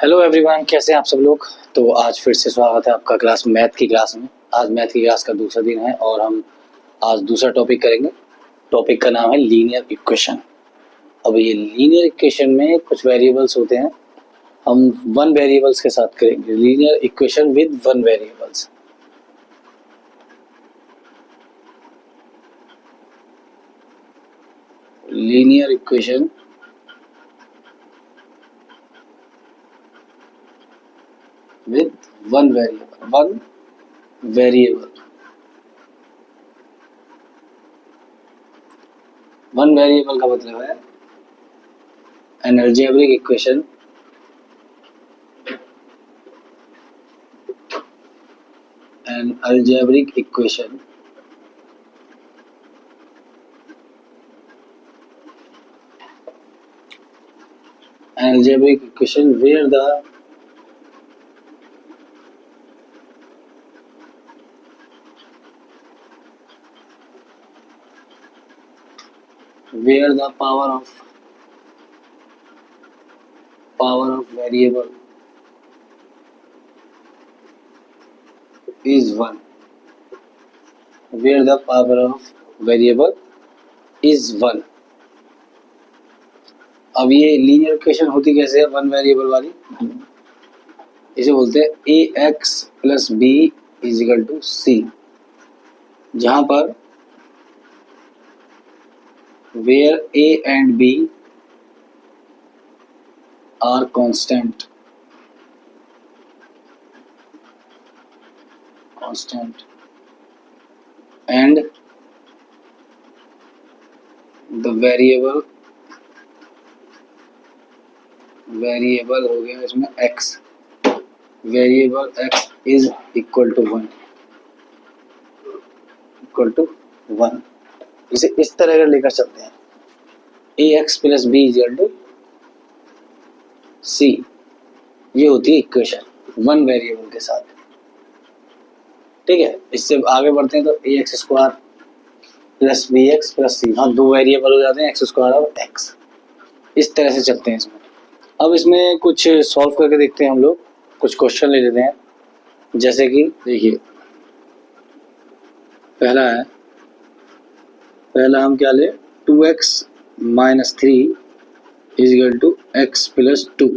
Hello everyone, कैसे हैं आप सब लोग। तो आज फिर से स्वागत है आपका मैथ की क्लास में। आज मैथ की क्लास का दूसरा दिन है और हम आज दूसरा टॉपिक करेंगे। टॉपिक का नाम है लीनियर इक्वेशन। अब ये लीनियर इक्वेशन में कुछ वेरिएबल्स होते हैं, हम वन वेरिएबल्स के साथ करेंगे linear equation with one variables. Linear equation with one variable. One variable का मतलब है an algebraic equation where the power of variable is 1, where the power of variable is 1। अब ये लीनियर इक्वेशन होती कैसे है वन वेरिएबल वाली, इसे बोलते हैं a x plus b is equal to c, जहां पर where a and b are constant and the variable हो गया इसमें x, variable x is equal to one. इसे इस तरह का लेकर चलते हैं a x plus b is equal to c. ये होती है इक्वेशन वन वेरिएबल के साथ। ठीक है, इससे आगे बढ़ते हैं तो a x square plus b x plus c, हाँ दो वेरिएबल हो जाते हैं एक्स स्क्वायर और एक्स। इस तरह से चलते हैं इसमें। अब इसमें कुछ सॉल्व करके देखते हैं हम लोग, कुछ क्वेश्चन ले लेते हैं। जैसे कि देखिए पहला हम क्या ले, 2x minus 3 is equal to x plus 2।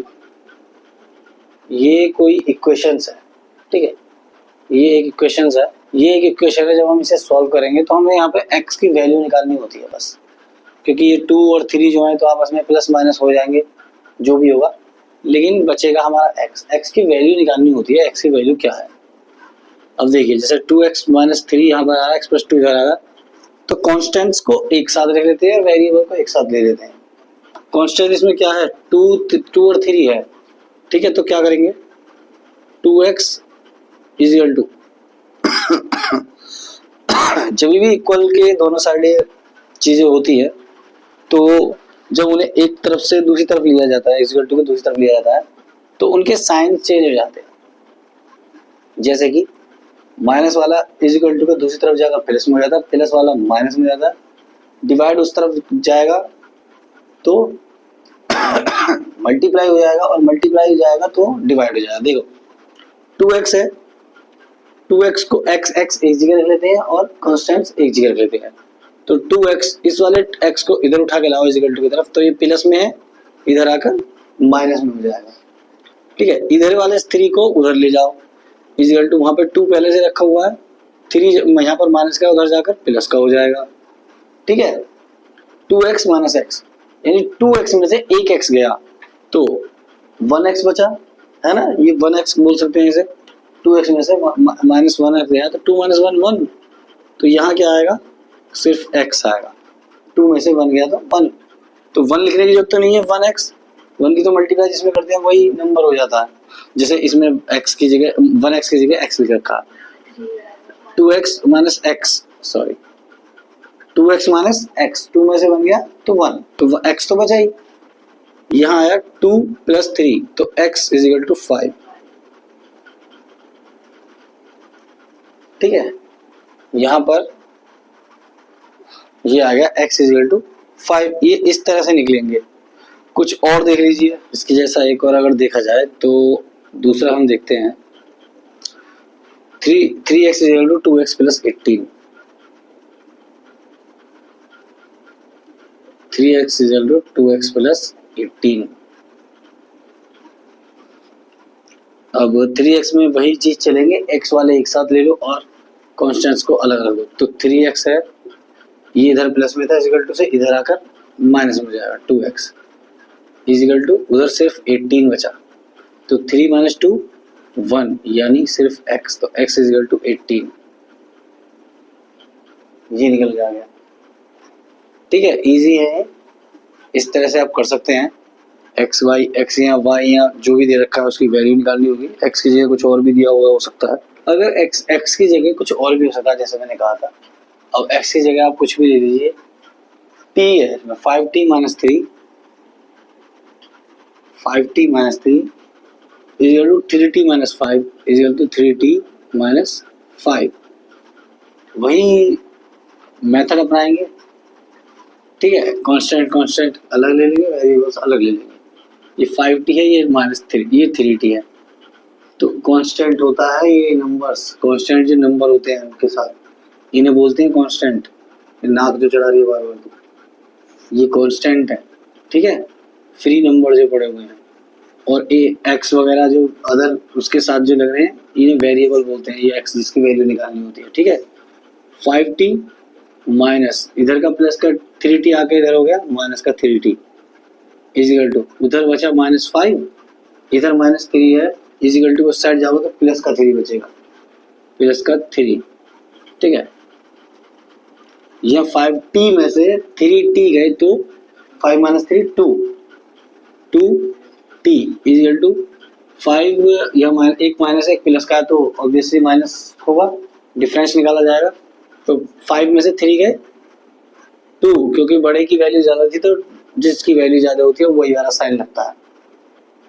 ये कोई इक्वेशंस है, ठीक है, ये एक इक्वेशंस है। ये एक इक्वेशन है, जब हम इसे सॉल्व करेंगे तो हमें यहाँ पे x की वैल्यू निकालनी होती है बस, क्योंकि ये 2 और 3 जो है तो आपस में प्लस माइनस हो जाएंगे जो भी होगा, लेकिन बचेगा हमारा x की वैल्यू निकालनी होती है। x की वैल्यू क्या है, अब देखिए जैसे 2x माइनस 3 यहाँ पर आ रहा है, x प्लस 2 इधर आ रहा है, तो कॉन्स्टेंट्स को एक साथ रख लेते हैं, वेरिएबल को एक साथ ले लेते हैं। कॉन्स्टेंट इसमें क्या है, 2 और 3 है, ठीक है। तो क्या करेंगे, 2x इज इक्वल टू जब भी इक्वल के दोनों साइड चीजें होती है तो जब उन्हें एक तरफ से दूसरी तरफ लिया जाता है, इक्वल टू को दूसरी तरफ लिया जाता है, तो उनके साइन चेंज हो जाते हैं। जैसे कि माइनस वाला इज इक्वल टू को दूसरी तरफ जाएगा प्लस में हो जाता है, प्लस वाला माइनस में जाता है, डिवाइड उस तरफ जाएगा तो मल्टीप्लाई हो जाएगा, और मल्टीप्लाई हो जाएगा तो डिवाइड हो जाएगा। देखो 2x है, 2x को x एक जगह रख लेते हैं और कॉन्स्टेंट्स एक जगह रख लेते हैं। तो 2x, इस वाले x को इधर उठा के लाओ इज इक्वल टू की तरफ, तो ये प्लस में है, इधर आकर माइनस में हो जाएगा। ठीक है, इधर वाले 3 को उधर ले जाओ इज इक्वल टू, वहां पे 2 पहले से रखा हुआ है, 3 यहाँ पर माइनस का उधर जाकर प्लस का हो जाएगा। ठीक है, 2x माइनस x, यानी 2x में से एक x गया तो 1x बचा, है ना, ये 1x बोल सकते हैं इसे। 2x में से माइनस 1x गया तो 2 माइनस 1 1, तो यहाँ क्या आएगा, सिर्फ x आएगा। 2 में से 1 गया तो 1, तो 1 लिखने की जरूरत तो नहीं है, 1x, 1 की तो मल्टीप्लाई जिसमें करते हैं वही नंबर हो जाता है। जैसे इसमें x की जगह 1x की जगह x लिख रखा, 2x minus x, sorry 2x minus x, 2 में से 1 गया तो 1, तो x तो बचा ही। यहाँ आया 2 प्लस 3 तो x इज इक्वल टू 5। ठीक है, यहाँ पर ये आ गया x इज इक्वल टू 5। ये इस तरह से निकलेंगे। कुछ और देख लीजिए इसके जैसा एक और अगर देखा जाए तो दूसरा हम देखते हैं 3x is equal to 2x plus 18। 3x is equal to 2x plus 18। अब 3x में वही चीज चलेंगे, x वाले एक साथ ले लो और कॉन्स्टेंट्स को अलग रख दो। तो 3x है, ये इधर प्लस में था इज इक्वल टू से इधर आकर माइनस में हो जाएगा। 2x इज इक्वल टू उधर सिर्फ 18 बचा, तो 3 माइनस 2 1 यानी सिर्फ x, तो x इज इक्वल टू 18। ये निकल के आ गया। ठीक है, इजी है, इस तरह से आप कर सकते हैं। x या y या जो भी दे रखा है उसकी वैल्यू निकालनी होगी। x की जगह कुछ और भी दिया हुआ हो सकता है, अगर x की जगह कुछ और भी हो सकता है जैसे मैंने कहा था। अब x की जगह आप कुछ भी ले लीजिए, t है इसमें 5t minus 3 is equal to 3t minus 5 is equal to 3t minus 5। वही मेथड अपनाएंगे। ठीक है, कांस्टेंट अलग ले लेंगे, वेरिएबल्स अलग ले लेंगे। ये 5t है, ये माइनस 3, ये 3t है। तो कांस्टेंट होता है ये नंबर्स, कांस्टेंट जो नंबर होते हैं उनके साथ इन्हें बोलते हैं कांस्टेंट। नाक जो चढ़ा रही है बार बार, तो ये कांस्टेंट है। ठीक है, फ्री नंबर जो पड़े हुए हैं, और ए एक्स वगैरह जो अदर उसके साथ जो लग रहे हैं इन्हें वेरिएबल बोलते हैं। ये एक्स जिसकी वैल्यू निकालनी होती है। ठीक है, 5t माइनस इधर का प्लस का 3t आके इधर हो गया माइनस का 3t इज इक्वल टू उधर बचा माइनस 5, इधर माइनस 3 है इज इक्वल टू उस साइड जाओगे तो प्लस का 3 बचेगा, प्लस का 3। ठीक है, यह 5t में से 3t गए तो 5 minus 3 2t is equal to 5। यह एक माइनस एक प्लस का है तो ऑब्वियसली माइनस होगा, डिफरेंस निकाला जाएगा। तो 5 में से 3 गए 2, क्योंकि बड़े की वैल्यू ज़्यादा थी तो जिसकी वैल्यू ज़्यादा होती है वही वाला साइन लगता है।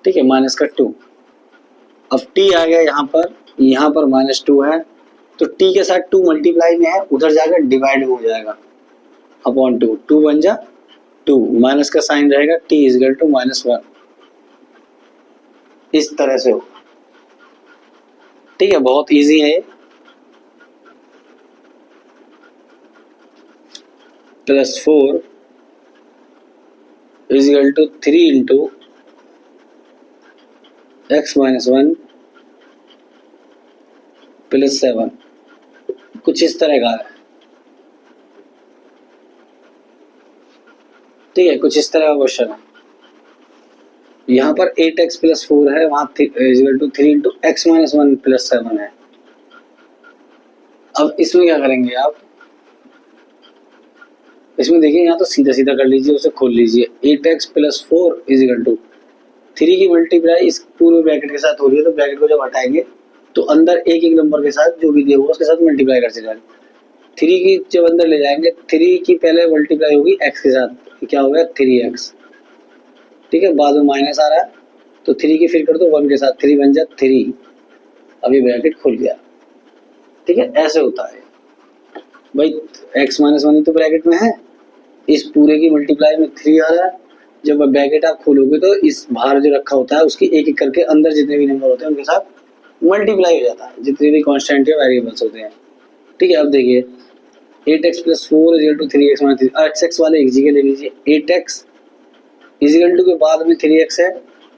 ठीक है, माइनस का 2। अब t आ गया यहाँ पर माइनस 2 है तो t के साथ 2 मल्टीप्लाई में है, उधर जाकर डिवाइड हो जाएगा अपॉन 2, 2 बन जा 2, माइनस का साइन रहेगा, t is equal to minus 1। इस तरह से हो। ठीक है, बहुत इजी है। Plus 4 is equal to 3 into x minus 1 plus 7, कुछ इस तरह का है। ठीक है, कुछ इस तरह का क्वेश्चन है। यहाँ पर 8x प्लस 4 है, वहाँ is equal to 3 into x minus 1 plus 7 है। अब इसमें क्या करेंगे आप, इसमें देखिए यहाँ तो सीधा सीधा कर लीजिए, उसे खोल लीजिए। 8x plus 4 is equal to 3 की मल्टीप्लाई इस पूरे ब्रैकेट के साथ हो रही है, तो ब्रैकेट को जब हटाएंगे तो अंदर एक एक नंबर के साथ जो भी दिया हुआ उसके साथ मल्टीप्लाई करते जाएंगे। 3 की जब अंदर ले जाएंगे, 3 की पहले मल्टीप्लाई होगी x के साथ, क्या हो गया 3x। ठीक है, बाद में माइनस आ रहा है तो 3 की फिर कर दो 1 के साथ, 3 बन जाए 3। अभी ब्रैकेट खुल गया। ठीक है, ऐसे होता है भाई। x माइनस 1 तो ब्रैकेट में है, इस पूरे की मल्टीप्लाई में 3 आ रहा है। जब ब्रैकेट आप खोलोगे तो इस बाहर जो रखा होता है उसकी एक एक करके अंदर जितने भी नंबर होते हैं उनके साथ मल्टीप्लाई हो जाता है, जितने भी कांस्टेंट या वेरिएबल्स होते हैं। ठीक है, अब देखिए 8x plus 4 is equal to 3x minus 3। x वाले एक जगह ले लीजिए, 8x इज इक्वल टू के बाद में 3x है,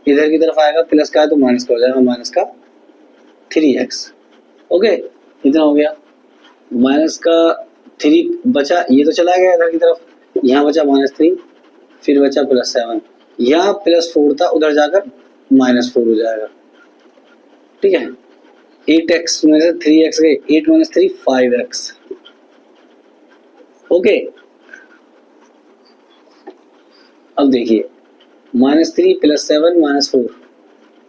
इधर की तरफ आएगा प्लस का है तो माइनस का हो जाएगा, माइनस का 3x। ओके, इतना हो गया। माइनस का 3 बचा, ये तो चला गया इधर की तरफ, यहाँ बचा माइनस 3, फिर बचा प्लस 7, यहाँ प्लस 4 था उधर जाकर माइनस 4 हो जाएगा। ठीक है, 8x में से 3x गए, 8 माइनस 3 5x। ओके, अब देखिए minus 3 plus 7 minus 4,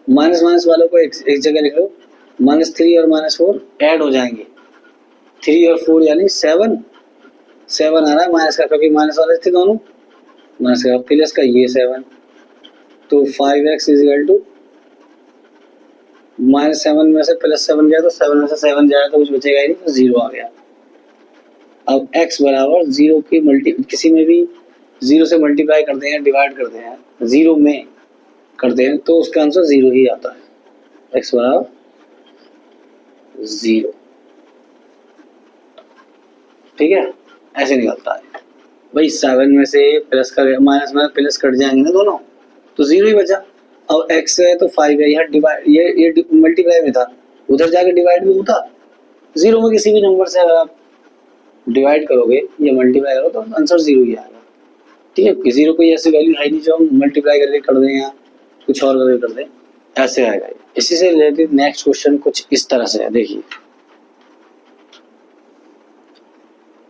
minus minus वालों को एक जगह लिख लो, माइनस 3 और माइनस 4 ऐड हो जाएंगे, 3 और 4 यानी 7 आ रहा है माइनस का, क्योंकि माइनस वाले थे दोनों, माइनस का प्लस का ये 7, तो 5x is equal to minus 7 में से प्लस 7 गया तो 7 में से 7 जाएगा तो कुछ बचेगा ही नहीं, तो 0 आ गया। अब x बराबर 0 की किसी में भी 0 से मल्टीप्लाई करते हैं डिवाइड करते हैं जीरो में करते हैं तो उसका आंसर जीरो ही आता है, एक्स बराबर जीरो। ठीक है, ऐसे निकलता है भाई। 7 में से प्लस का माइनस में प्लस कट जाएंगे ना दोनों, तो जीरो ही बचा। अब x है तो 5 है, यहाँ डिवाइड ये मल्टीप्लाई में था, उधर जाके डिवाइड भी होता। जीरो में किसी भी नंबर से अगर आप डिवाइड करोगे या मल्टीप्लाई करो तो आंसर जीरो ही आएगा। ठीक है, जीरो कोई ऐसी वैल्यू है नहीं जो हम मल्टीप्लाई करके कर दें या कुछ और करके कर दें, ऐसे आएगा। इसी से रिलेटेड नेक्स्ट क्वेश्चन कुछ इस तरह से है, देखिए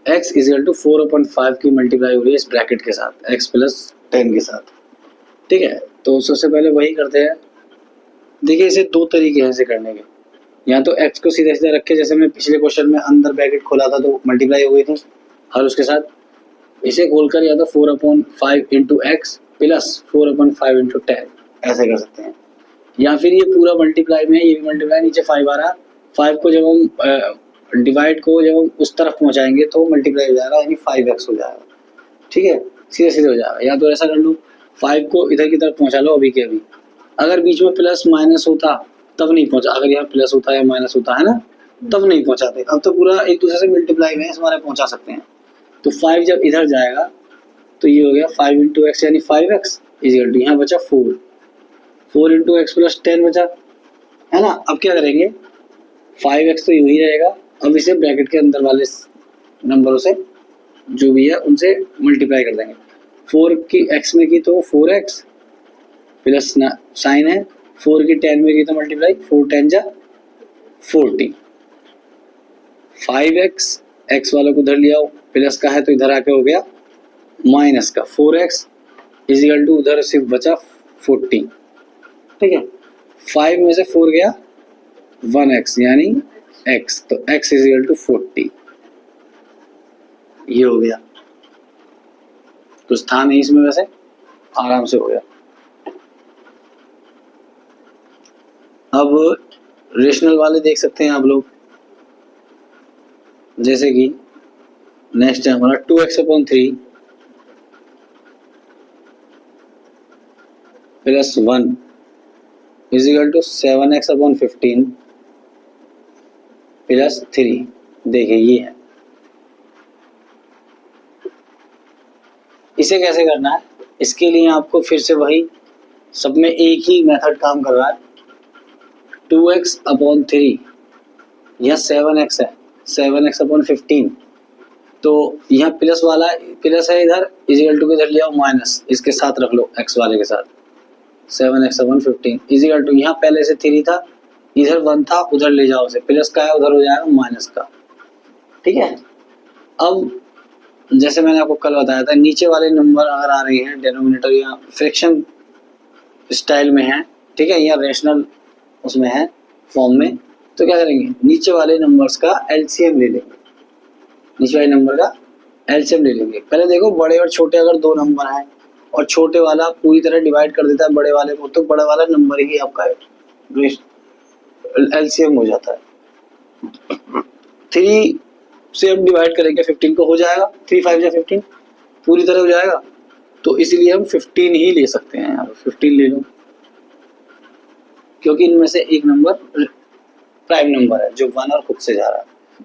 x इजिकल टू 4/5 की मल्टीप्लाई हो रही है इस ब्रैकेट के साथ, x प्लस 10 के साथ। ठीक है, तो सबसे पहले वही करते हैं। देखिए इसे दो तरीके हैं इसे करने के, या तो x को सीधे सीधे रख के, जैसे मैं पिछले क्वेश्चन में अंदर ब्रैकेट खोला था तो मल्टीप्लाई हो गई थी हर उसके साथ, इसे खोलकर या तो 4/5 इंटू एक्स प्लस 4/5 इंटू 10 ऐसे कर सकते हैं। या फिर ये पूरा मल्टीप्लाई में, ये भी मल्टीप्लाई, नीचे 5 आ रहा, 5 को जब हम डिवाइड को जब हम उस तरफ पहुंचाएंगे तो मल्टीप्लाई हो जाएगा, यानी 5x हो जाएगा। ठीक है, सीधे सीधे हो जाएगा। या तो ऐसा कर लो, 5 को इधर की तरफ पहुंचा लो अभी के अभी, अगर बीच में प्लस माइनस होता तब नहीं पहुंचा, अगर यहाँ प्लस होता है माइनस होता है ना तब नहीं पहुंचाते, अब तो पूरा एक दूसरे से मल्टीप्लाई में हमारे पहुंचा सकते हैं। तो 5 जब इधर जाएगा तो ये हो गया 5 इंटू एक्स यानी 5x इजिकल टू, यहाँ बचा 4 इंटू एक्स प्लस 10 बचा, है ना। अब क्या करेंगे, 5x तो यूं ही रहेगा, अब इसे ब्रैकेट के अंदर वाले नंबरों से जो भी है उनसे मल्टीप्लाई कर देंगे। 4 की x में की तो 4x प्लस साइन है, 4 की 10 में की तो मल्टीप्लाई, 4 10 जा 40, 5x x वालों को उधर लिया प्लस का है तो इधर आके हो गया माइनस का 4x इजिकल टू, उधर सिर्फ बचा 40। ठीक है, 5 में से 4 गया 1x यानी x, तो x इजिकल टू 40, ये हो गया। कुछ था नहीं इसमें, वैसे आराम से हो गया। अब रेशनल वाले देख सकते हैं आप लोग, जैसे कि नेक्स्ट है हमारा 2x/3 plus 1 is equal to 7x/15 plus 3। देखिए ये है, इसे कैसे करना है, इसके लिए आपको फिर से वही, सब में एक ही मेथड काम कर रहा है। 2x/3 यह 7x है, 7x/15, तो यहाँ प्लस वाला प्लस है इधर, इजिकल टू इधर लिया माइनस, इसके साथ रख लो x वाले के साथ, 7x/15 इजिकल टू, यहाँ पहले से 3 था, इधर 1 था, उधर ले जाओ उसे, प्लस का है उधर हो जाएगा माइनस का। ठीक है, अब जैसे मैंने आपको कल बताया था, नीचे वाले नंबर अगर आ रहे हैं डेनोमिनेटर या फ्रैक्शन स्टाइल में है, ठीक है, या रेशनल उसमें है फॉर्म में, तो क्या करेंगे, नीचे वाले नंबर्स का एलसीएम ले लेंगे, नीचे वाले नंबर का एलसीएम ले लेंगे। पहले देखो बड़े और छोटे अगर दो नंबर हैं और छोटे वाला पूरी तरह डिवाइड कर देता है बड़े वाले को, तो बड़ा वाला नंबर ही आपका एलसीएम हो जाता है। 3 से हम डिवाइड करेंगे 15 को, हो जाएगा 3 5 या 15 पूरी तरह हो जाएगा, तो इसीलिए हम 15 ही ले सकते हैं, यहाँ 15 ले लो, क्योंकि इनमें से एक नंबर प्राइम नंबर है जो 1 और खुद से जा रहा है,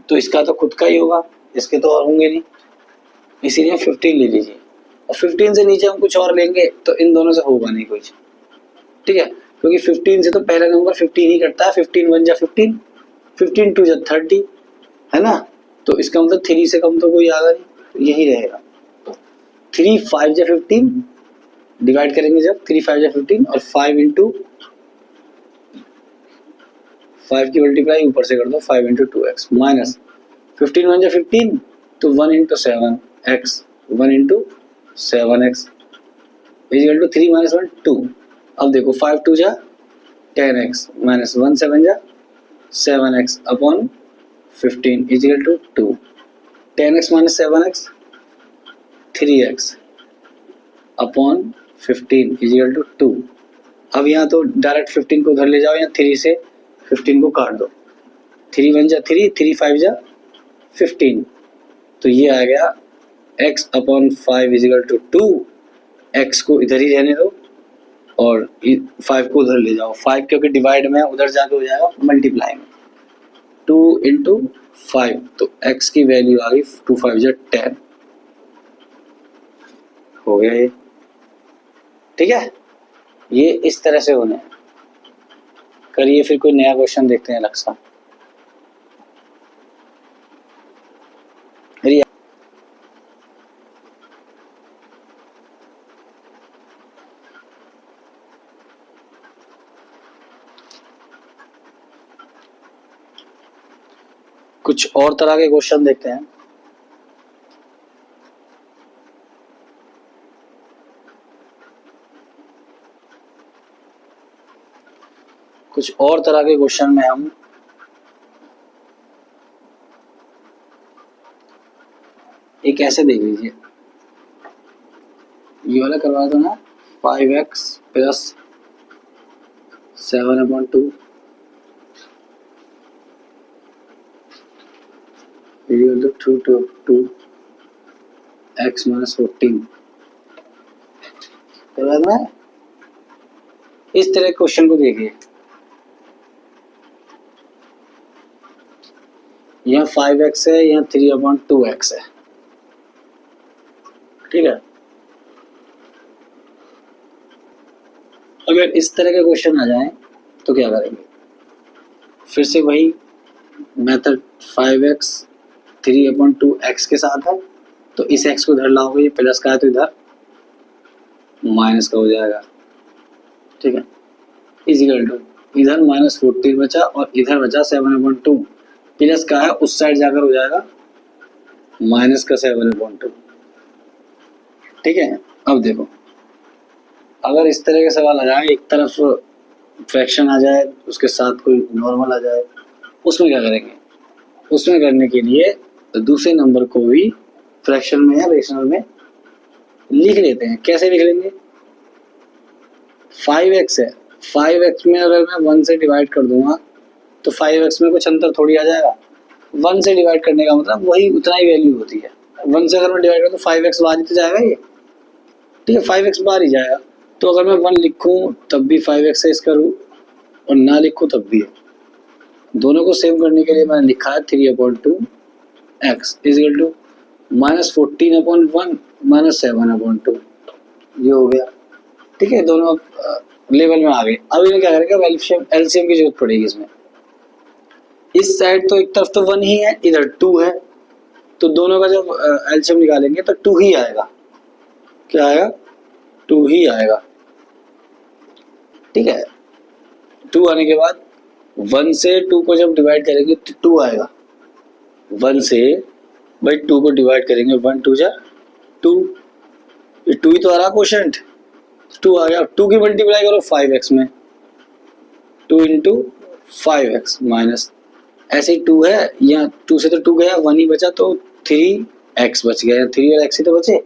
तो इसका तो खुद का ही होगा, इसके तो और होंगे नहीं, इसीलिए 15 ले लीजिए। और 15 से नीचे हम कुछ और लेंगे तो इन दोनों से होगा नहीं कुछ। ठीक है, क्योंकि 15 से तो पहला नंबर 15 ही कटता है, 15 1 जा 15, 15 2 जा 30, है ना, तो इसका मतलब 3 से कम तो कोई आएगा नहीं, तो यही रहेगा। 3 5 जा 15 डिवाइड करेंगे जब, 3 5 जा 15 और 5 इंटू 5 की मल्टीप्लाई ऊपर से कर दो, 5 इंटू 2x माइनस 15 1 जा 15, तो 1 into 7x, 1 into 7x is equal to 3 minus 1 2। अब देखो 5 2 जा 10x माइनस 1 7 जा 7x upon 15 is equal to 2, 10x minus 7x 3x upon 15 is equal to 2। अब यहाँ तो डायरेक्ट 15 को उधर ले जाओ, या 3 से 15 को काट दो, 3 1 जा 3, 3 5 जा 15, तो ये आ गया x upon 5 is equal to 2, x को इधर ही रहने दो, और 5 को उधर ले जाओ, 5 क्योंकि डिवाइड में है, उधर जाके हो जाएगा मल्टीप्लाई में, 2 इंटू 5, तो x की वैल्यू आ गई 2 5 जा 10 हो गया ये। ठीक है, ये इस तरह से होने हैं। करिए फिर कोई नया क्वेश्चन देखते हैं अलग सा। कुछ और तरह के क्वेश्चन देखते हैं। कुछ और तरह के क्वेश्चन में हम एक ऐसे देख लीजिए, ये वाला करवा दो ना, 5x प्लस 7/2 2 x माइनस 14 करवा दो ना। इस तरह क्वेश्चन को देखिए, यहाँ 5x है, यहाँ 3/2x है। ठीक है, अगर इस तरह के क्वेश्चन आ जाएं तो क्या करेंगे, फिर से वही मेथड, 5x 3/2x के साथ है, तो इस x को इधर लाओगे, ये प्लस का है तो इधर माइनस का हो जाएगा। ठीक है, इजिकल टू इधर -14 बचा और इधर बचा 7/2, प्लस का है उस साइड जाकर हो जाएगा माइनस का 7/2। ठीक है, अब देखो, अगर इस तरह के सवाल आ जाए, एक तरफ फ्रैक्शन आ जाए उसके साथ कोई नॉर्मल आ जाए, उसमें क्या करेंगे, उसमें करने के लिए दूसरे नंबर को भी फ्रैक्शन में या रेशनल में लिख लेते हैं। कैसे लिख लेंगे, 5x है, 5x में अगर मैं 1 से डिवाइड कर दूंगा तो 5x में कुछ अंतर थोड़ी आ जाएगा। 1 से डिवाइड करने का मतलब वही उतना ही वैल्यू होती है। 1 से अगर मैं डिवाइड करूँ तो 5x बाहर ही तो जाएगा ये। ठीक है, 5x बाहर ही जाएगा, तो अगर मैं 1 लिखूँ तब भी 5x से इसका रूट, और ना लिखूँ तब भी है। दोनों को सेव करने के लिए मैंने लिखा है 3/2x इज इक्वल टू -14/1 -7/2, ये हो गया। ठीक है, दोनों लेवल में आ गए। अब इन्हें क्या करेंगे, एलसीएम की जरूरत पड़ेगी इसमें। इस साइड तो एक तरफ तो 1 ही है, इधर 2 है, तो दोनों का जब एलसीएम निकालेंगे तो 2 ही आएगा। क्या आएगा, 2 ही आएगा। ठीक है, 2 आने के बाद 1 से 2 को जब डिवाइड करेंगे तो 2 आएगा। 1 से भाई 2 को डिवाइड करेंगे, 1 2 जा 2, ये 2 ही तो आ रहा क्वोशंट, 2 आ गया। 2 की मल्टीप्लाई करो 5x में, 2 इंटू 5x माइनस, ऐसे ही 2 है, यहाँ 2 से तो 2 गया, 1 ही बचा, तो 3x बच गया, 3 और x ही तो बचे।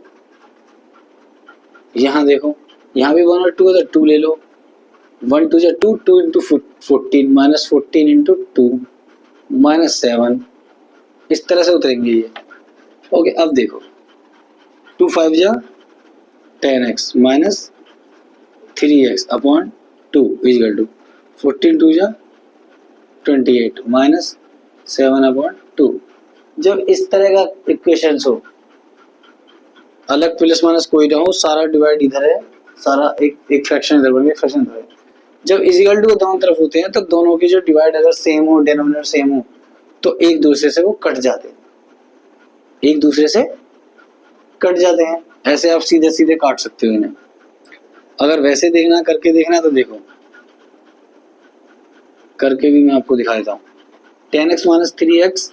यहाँ देखो, यहाँ भी 1 और 2 है तो 2 ले लो, 1 2 जा 2, 2 इंटू 14 -14 इंटू 2 -7, इस तरह से उतरेंगे ये। ओके, अब देखो 2 5 जा 10x minus 3x upon 2 equal to 14 2 जा 28 माइनस 7/2। जब इस तरह का इक्वेशन हो, अलग प्लस माइनस कोई ना हो, सारा डिवाइड इधर है, सारा एक फ्रैक्शन इधर बन गया, फ्रैक्शन इधर है। जब इजिकल टू दोनों तरफ होते हैं तो दोनों की जो डिवाइड अगर सेम हो, डिनोमिनेटर सेम हो, तो एक दूसरे से वो कट जाते हैं, एक दूसरे से कट जाते हैं। ऐसे आप सीधे सीधे काट सकते हो इन्हें। अगर वैसे देखना, करके देखना, तो देखो करके भी मैं आपको दिखा देता हूँ। 10x माइनस 3x,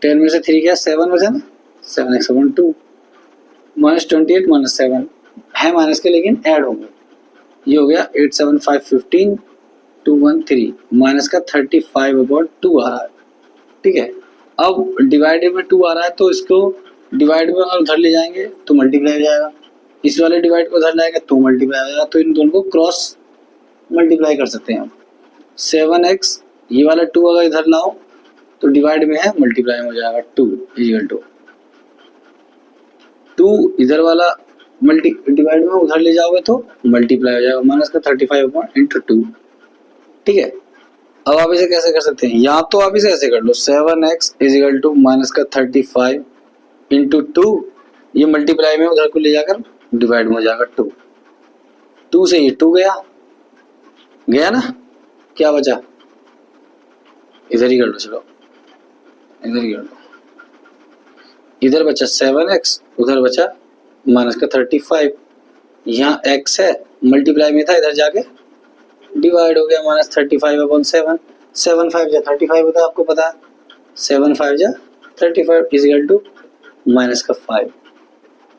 10 में से 3 गया 7 बचा ना, 7x/2 माइनस 28 माइनस 7 है माइनस के, लेकिन ऐड होंगे, ये हो गया 8 7 5 15 2 1 3 माइनस का 35/2 आ रहा है। ठीक है, अब डिवाइडेड में 2 आ रहा है, तो इसको डिवाइड में अगर उधर ले जाएंगे तो मल्टीप्लाई हो जाएगा, इस वाले डिवाइड को उधर लाएंगे तो मल्टीप्लाई हो जाएगा, तो इन दोनों को क्रॉस मल्टीप्लाई कर सकते हैं हम। 7x, ये वाला 2 अगर इधर लाओ तो डिवाइड में है, मल्टीप्लाई हो जाएगा 2 इक्वल टू 2, इधर वाला मल्टी डिवाइड में उधर ले जाओगे तो मल्टीप्लाई हो जाएगा, माइनस का 35 अपॉन इंटू 2। ठीक है, अब आप इसे कैसे कर सकते हैं, या तो आप इसे ऐसे कर लो 7x is equal to minus का 35 इंटू 2, ये मल्टीप्लाई में उधर को ले जाकर डिवाइड में हो जाएगा 2, 2 से ये 2 गया गया ना, क्या बचा, इधर ही कर लो, चलो इधर ही कर लो, इधर बचा 7x, उधर बचा माइनस का 35, यहाँ x है मल्टीप्लाई में था, इधर जाके डिवाइड हो गया, माइनस 35 अपॉन 7, 7 5 जा 35 होता है, आपको पता है 7 5 जा 35 इज इक्वल टू माइनस का 5,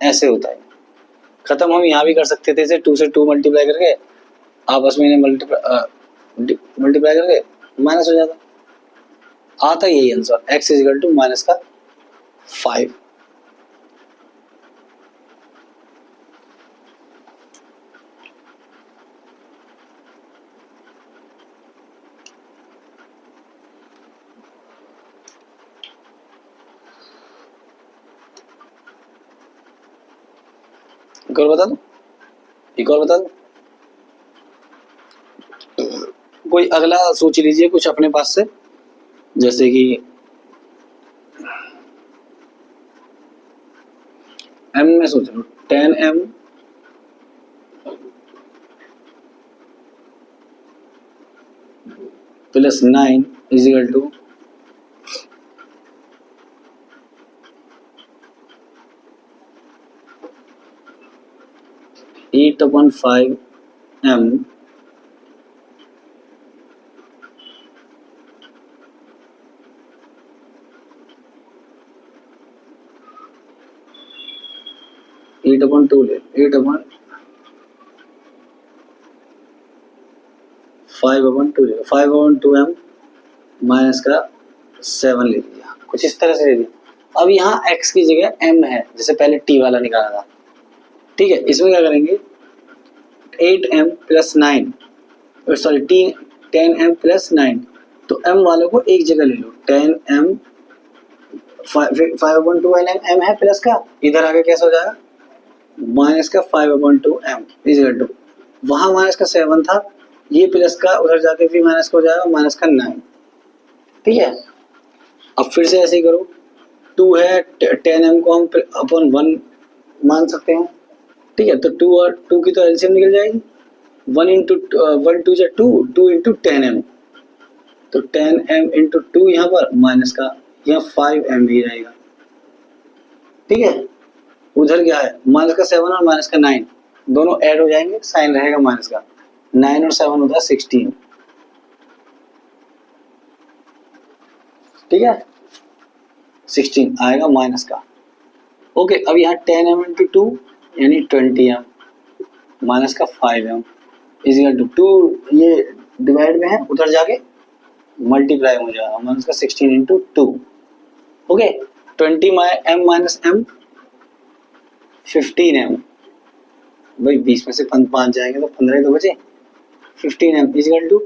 ऐसे होता है। खत्म, हम यहाँ भी कर सकते थे इसे 2 से 2 मल्टीप्लाई करके, आपस में मल्टीप्लाई करके माइनस हो जाता, आता यही answer, x is equal to minus का 5। एक और बता दूं, एक और बता दूं, कोई अगला सोच लीजिए कुछ अपने पास से, जैसे कि m में सोच लो 10m plus 9 is equal to 8/5m eight upon two ले 8/5/2 ले 5/2m माइनस का 7 ले लिया, कुछ इस तरह से ले लिया। अब यहाँ x की जगह m है, जैसे पहले t वाला निकाला था, ठीक है, इसमें क्या करेंगे 8m plus 9, sorry 10m plus 9, तो m वालों को एक जगह ले लो, 10m 5/2 m है प्लस का, इधर आगे कैसे हो जाएगा माइनस का 5/2m इज इक्वल टू, वहां माइनस का 7 था, ये प्लस का उधर जाके फिर माइनस का हो जाएगा माइनस का 9। ठीक है, अब फिर से ऐसे ही करो, 2 है 10m को हम अपॉन 1 मान सकते हैं, ठीक है, तो 2 और 2 की तो एलसीएम निकल जाएगी, 1 इंटू 1 2 जा 2, 2 इंटू 10m, तो 10m इंटू 2 यहाँ पर माइनस का यहाँ 5m ही रहेगा। ठीक है, उधर क्या है माइनस का 7 और माइनस का 9 दोनों ऐड हो जाएंगे, साइन रहेगा माइनस का, 9 और 7 होता है 16। ठीक है, 16 आएगा माइनस का। ओके, अब यहाँ 10m इंटू 2 यानी 20m माइनस का 5m इज इक्वल टू 2, ये डिवाइड में है, उधर जाके मल्टीप्लाई हो जाएगा, माइनस का 16 into 2। Okay, 20m minus m 15m, भाई 20 में से 5 जाएंगे तो 15 तो बचे, 15m is equal to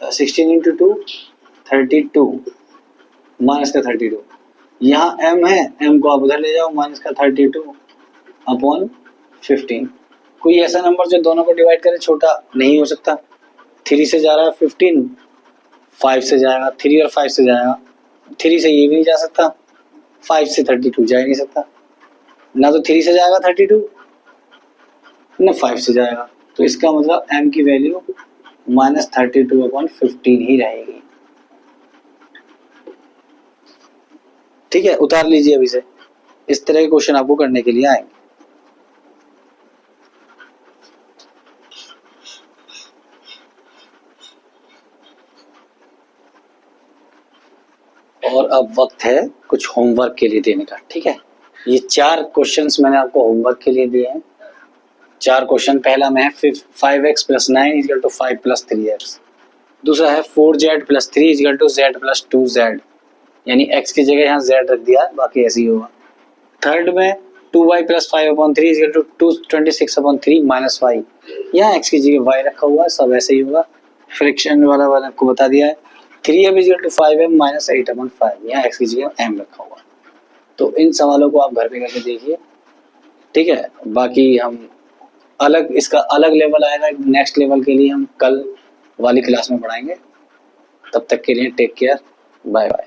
16 into 2 32 minus का 32, यहाँ m है, m को आप उधर ले जाओ, माइनस का 32 अपॉन 15। कोई ऐसा नंबर जो दोनों को डिवाइड करे छोटा नहीं हो सकता, 3 से जा रहा है 15, 5 से जाएगा, 3 और 5 से जाएगा, 3 से ये भी नहीं जा सकता, 5 से 32 जा ही नहीं सकता, ना तो 3 से जाएगा 32 ना 5 से जाएगा, तो इसका मतलब m की वैल्यू माइनस 32 अपॉन 15 ही रहेगी। ठीक है, उतार लीजिए अभी से, इस तरह के क्वेश्चन आपको करने के लिए आएंगे। और अब वक्त है कुछ होमवर्क के लिए देने का। ठीक है, ये 4 क्वेश्चंस मैंने आपको होमवर्क के लिए दिए हैं, 4 क्वेश्चन। पहला में है 5x plus 9 equal to 5 plus 3x, दूसरा है 4z plus 3 is equal to z plus 2z, यानी x की जगह यहाँ z रख दिया, बाकी ऐसे ही होगा। थर्ड में 2y plus 5/3 is equal to 26/3 minus y, यहाँ x की जगह y रखा हुआ है, सब ऐसे ही होगा। फ्रिक्शन वाला आपको बता दिया है, 3m equal to 5m minus 8/5, यहाँ x की जगह m रखा हुआ है। तो इन सवालों को आप घर पे करके देखिए, ठीक है, बाकी हम अलग इसका अलग लेवल आएगा नेक्स्ट लेवल के लिए हम कल वाली क्लास में पढ़ाएंगे। तब तक के लिए टेक केयर, बाय बाय।